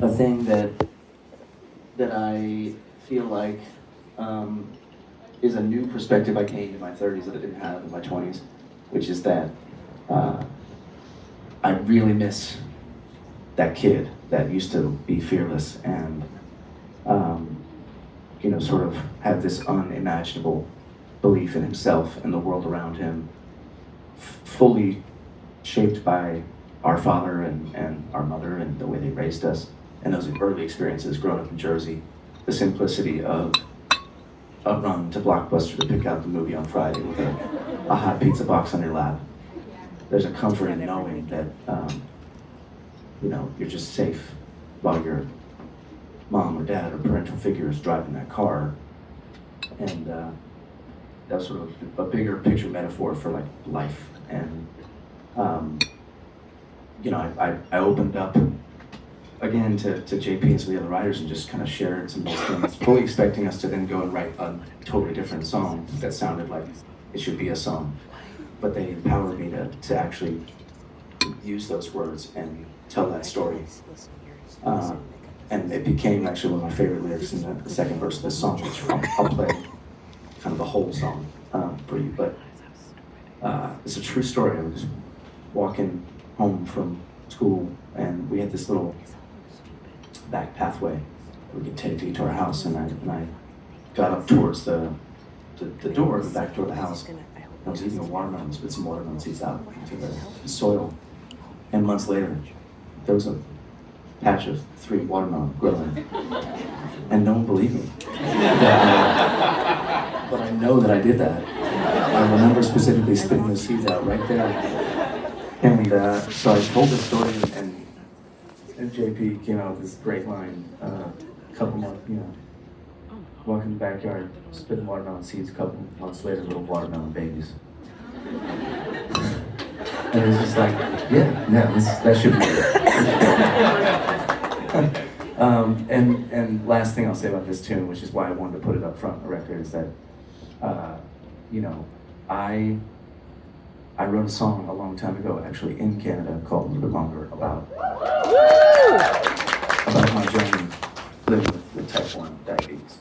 a thing that I feel like is a new perspective I gained in my 30s that I didn't have in my 20s, which is that uh, I really miss that kid that used to be fearless and um, sort of have this unimaginable belief in himself and the world around him, fully shaped by our father and our mother and the way they raised us, and those early experiences growing up in Jersey, the simplicity of a run to Blockbuster to pick out the movie on Friday with a hot pizza box on your lap. There's a comfort in knowing that you're just safe while your mom or dad or parental figure is driving that car, and that's sort of a bigger picture metaphor for like life. And um, I opened up again to JP and some of the other writers and just kind of shared some of those things, fully expecting us to then go and write a totally different song that sounded like it should be a song. But they empowered me to actually use those words and tell that story. And it became actually one of my favorite lyrics in the second verse of this song, which I'll play kind of the whole song for you. But it's a true story. I was walking home from school and we had this little back pathway we could take to get to our house, and I got up towards the door, the back door of the house. I was eating a watermelon, spit some watermelon seeds out into the soil, and months later, there was a patch of 3 watermelon growing, and no one believed me. But I know that I did that. I remember specifically spitting those seeds out right there, and so I told this story, and JP came out with this great line, a couple months, walking in the backyard, spitting watermelon seeds, a couple months later, little watermelon babies. And it was just like, that should be it. And last thing I'll say about this tune, which is why I wanted to put it up front on the record, is that, I wrote a song a long time ago, actually in Canada, called A Little Bit Longer, about my journey living with type 1 diabetes.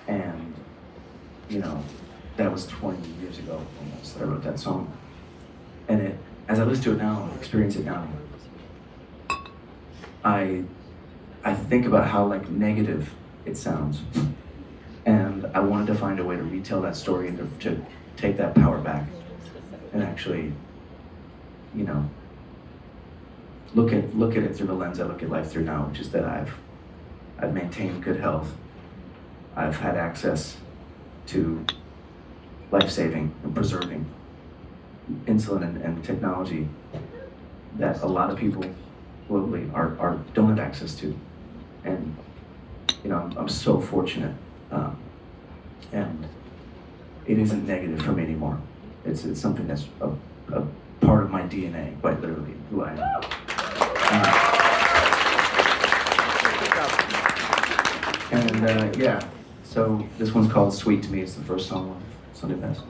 And, that was 20 years ago almost that I wrote that song. And as I listen to it now and experience it now, I think about how like negative it sounds. And I wanted to find a way to retell that story and to take that power back and actually, look at it through the lens I look at life through now, which is that I've maintained good health. I've had access to life-saving and preserving insulin and technology that a lot of people globally don't have access to. And I'm so fortunate, and it isn't negative for me anymore. It's something that's a part of my DNA, quite literally, who I am. So this one's called Sweet to Me. It's the first song on Sunday Best.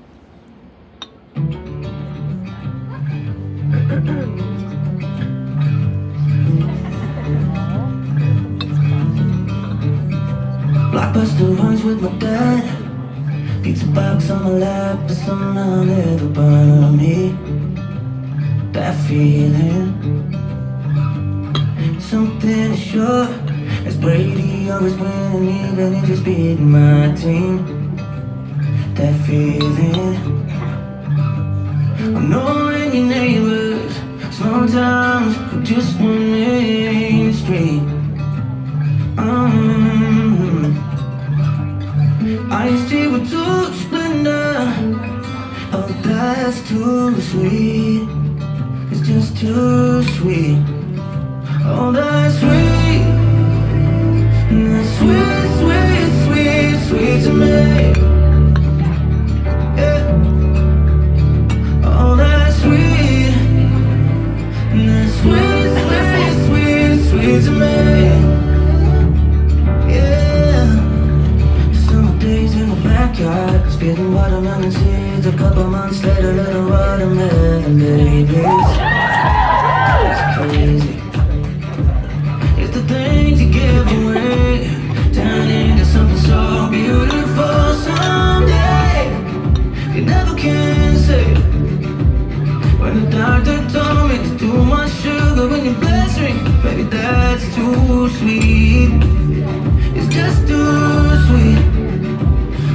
Blockbuster runs with my dad. Pizza box on my lap, but somehow never burned me. That feeling, something is sure, as Brady always winning, even if he's beating my team. That feeling, I'm knowing your neighbors, sometimes with just one main street. I see with too splendor. Oh, that's too sweet. It's just too sweet. Oh, that's sweet. That's sweet, sweet, sweet, sweet to me. Yeah. Oh, that's sweet. That's sweet, sweet, sweet, sweet to me. Backyard, spitting watermelon seeds. A couple months later, little watermelon babies. It's crazy. too sweet. It's just too sweet.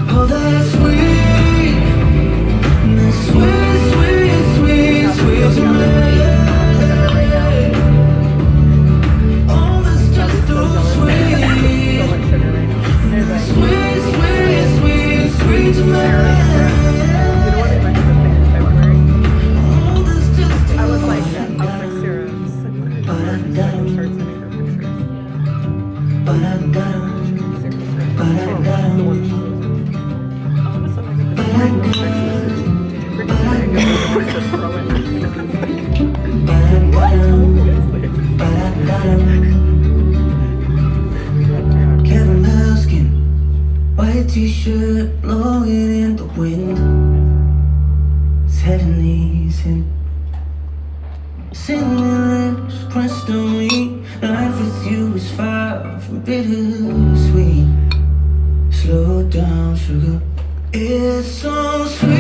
Oh, that's sweet. That's sweet, sweet, sweet, sweet to me. Oh, that's just too sweet. Sweet, sweet, sweet, sweet to me. I was like serums. Caramel skin, white t-shirt blowing in the wind. It's heavenly sin. Singing lips pressed on me. Life with you is far from bittersweet. Slow down, sugar. It's so sweet.